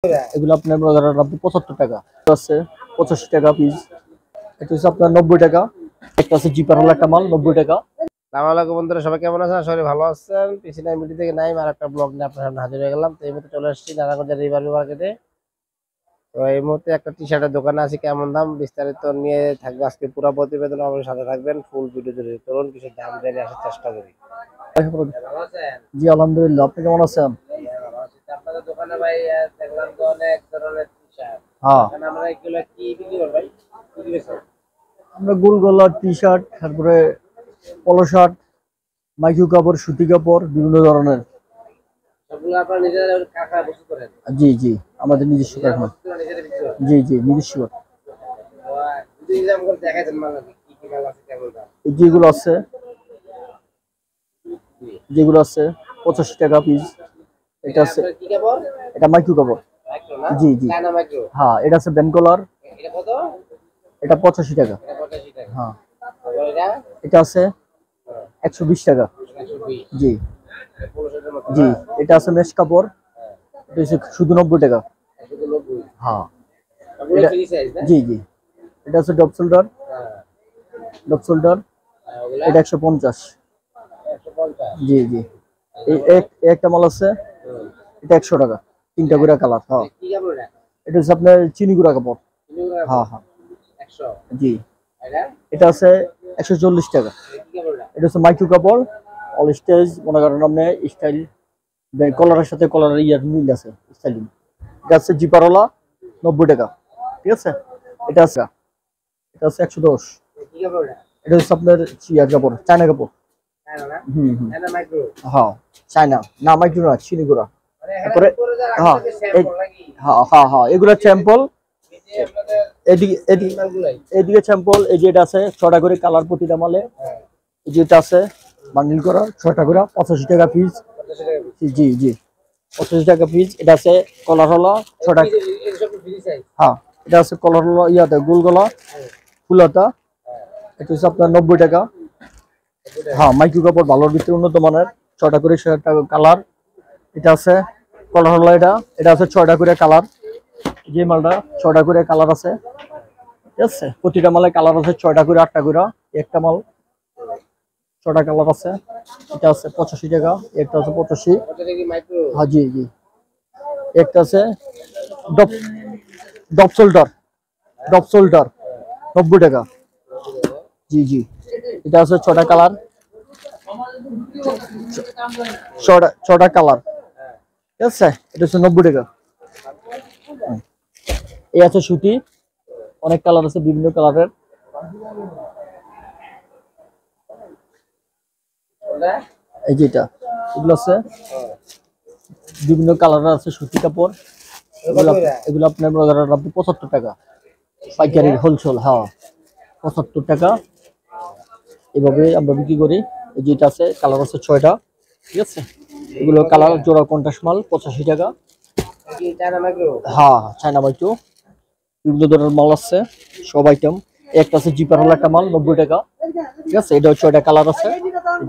এগুলো আপনার মনে করেন আপনি 75 টাকা আছে, 85 টাকা পিস। এটা হচ্ছে আপনার 90 টাকা। একটা আছে জিপার হলো একটা মাল 90 টাকা। আসসালামু আলাইকুম বন্ধুরা, সবাই কেমন আছেন? সবাই ভালো আছেন। পিসি নাইম ভিডিও থেকে নাইম আর একটা ব্লগ নিয়ে আপনার সামনে হাজির হয়ে গেলাম। তো এই মুহূর্তে চলে আসছি নারায়ণগঞ্জের রিভার মার্কেটে। তো এই মুহূর্তে একটা টি শার্টের দোকানে আছি, কেমন দাম বিস্তারিত নিয়ে থাকবে আজকে পুরো প্রতিবেদন। আমাদের সাথে থাকবেন, ফুল ভিডিও জুড়ে চলুন কিছু দাম জেনে আসার চেষ্টা করি। ভালো আছেন? জি আলহামদুলিল্লাহ, আপনি কেমন আছেন? আপনাদের দোকানে ভাই দেখলাম তো অনেক ধরনের টি শার্ট। হ্যাঁ, আমরা এগুলো কি বিক্রি করব ভাই? কি দিবেন? আমরা গোল গলা টি শার্ট, তারপরে পলো শার্ট, মাইক্রো কাপড়, সুতি কাপড়, বিভিন্ন ধরনের। সবগুলো আপনারা নিজেরা কারখানায় বসে করেন? জি জি, আমাদের নিজস্ব কারখানা। নিজেরা বিক্রি করেন? জি জি, নিজস্ব। যদি এক্সাম করে দেখাইছেন মাল কি কি মাল আছে, কেমন দাম? যেগুলো আছে, যেগুলো আছে 85 টাকা পিস। এটা আছে, কি কাপড়? এটা মাইক্রো কাপড়। মাইক্রো না? জি জি, চায়না মাইক্রো। হ্যাঁ। এটা আছে ব্যান্ড কলার। এটা কত? এটা 85 টাকা। এটা 85 টাকা। হ্যাঁ। আর এটা? এটা আছে 120 টাকা। 120। জি 1500 মত জি। না? এটা আছে মেশ কাপড়। এটা হচ্ছে শুধু 90 টাকা। শুধু 90। হ্যাঁ। সবগুলো এটা ফ্রি সাইজ না? জি জি। এটা আছে ডব শোল্ডার। হ্যাঁ। ডব শোল্ডার আর ওগুলা এটা 150। 150। জি জি। এই একটা মাল আছে, হুম। এটা 100 টাকা। তিনটা করে কালার। হ্যাঁ। কি কাপড় এটা? এটা হচ্ছে আপনার চিনি গুঁড়া কাপড়। হ্যাঁ হ্যাঁ। 100। জি। এটা? এটা আছে 140 টাকা। কি কাপড় এটা? এটা হচ্ছে মাইক্রো কাপড়, অল স্টেজ। মনে করেন আপনি স্টাইল কলারের সাথে কলারের ইয়ার মিল আছে, স্টাইলিং। এটা আছে জিপারওয়ালা 90 টাকা। ঠিক আছে। এটা আছে, এটা আছে 110। কি কাপড় এটা? এটা হচ্ছে আপনার চিয়ার কাপড়, চায়না কাপড়। চায়না না? হুম হুম। China micro. হ্যাঁ, চায়না না, মাইক্রো না, চিনি গুঁড়া। মানে তারপরে এখানে উপরে যা হ্যাঁ, রাখা স্যাম্পল নাকি? হ্যাঁ হ্যাঁ হ্যাঁ, এগুলো স্যাম্পল। এই যে আপনাদের এদিকে এদিকে মালগুলাই। এদিকে স্যাম্পল। এই যে এটা আছে 6টা করে কালার প্রতিটা মালে। হ্যাঁ। এই যে এটা আছে বান্ডিল করা 6টা করে 85 টাকা পিস। 85 টাকা পিস। জি জি, 85 টাকা পিস। এটা আছে কলার হলো 6টা। এই সব ফ্রি সাইজ। হ্যাঁ, এটা আছে কলার হলো ইয়াতে গোল গলা ফুলাতা। এটা হচ্ছে আপনার 90 টাকা। হ্যাঁ, মাইক্রো কাপড় ভালোর ভিতরে উন্নত মানের। 6টা করে 6টা কালার। এটা আছে কলার হলো এটা আছে 6টা করে কালার। যে মালটা 6টা করে কালার আছে। ঠিক আছে, প্রতিটা মালে কালার আছে 6টা করে 8টা করে। একটা মাল 6টা কালার আছে। এটা আছে 85 টাকা। একটা আছে 85। ওটা কি মাইক্রো? হ্যাঁ জি জি। একটা আছে depth depth shoulder, depth shoulder 90 টাকা। জি জি। এটা আছে 6টা কালার, 6টা কালার। ঠিক আছে, এটা হচ্ছে 90 টাকা। এই আছে সুতি, অনেক কালার আছে, বিভিন্ন কালারের। ওটা? এই যে এটা, এগুলো আছে বিভিন্ন কালারের আছে, সুতি কাপড়। এগুলো আপনার মনে করেন আপনি 75 টাকা পাইকারি হোলসেল। হ্যাঁ, 75 টাকা এভাবে আমরা বিক্রি করি। এই যে এটা আছে কালার আছে 6টা। ঠিক আছে, এগুলো কালার জোড়া কন্ট্রাস্ট মাল 85 টাকা। কি চায়না মাইক্রো? হ্যাঁ, চায়না মাইক্রো। বিভিন্ন ধরনের মাল আছে, সব আইটেম। একটা আছে জিপার হলো একটা মাল 90 টাকা। ঠিক আছে, এটা 6টা কালার আছে।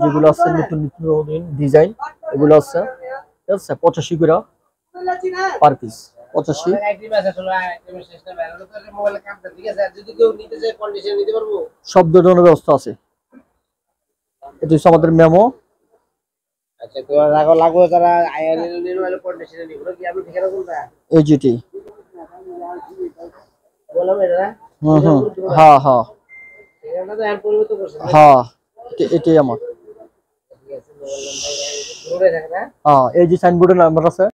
যেগুলো আছে নতুন নতুন ডিজাইন, এগুলো আছে। ঠিক আছে, 85 করে পার পিস। 85। আইটেম আছে আসলে আইটেমের সিস্টেম ভালো তো মোবাইলে কামটা ঠিক আছে। আর যদি কেউ নিতে চায় কন্ডিশন নিতে পারবো? সব ধরনের ব্যবস্থা আছে। এটা হচ্ছে আমাদের মেমো। আচ্ছা, তো রাগো লাগবে তারা আইএল নিলে কন্ডিশনে নিব কি আপনি ঠিকানা কোনটা? এই জিটি। বললাম এটা। হুম হুম। হ্যাঁ হ্যাঁ ঠিকানা তো এখন পরিবর্তন করছেন নাকি? হ্যাঁ, এটাই আমার। ঠিক আছে, মোবাইল নাম্বার রোডে থাকে না? হ্যাঁ, এই যে সাইনবোর্ডের নাম্বার আছে।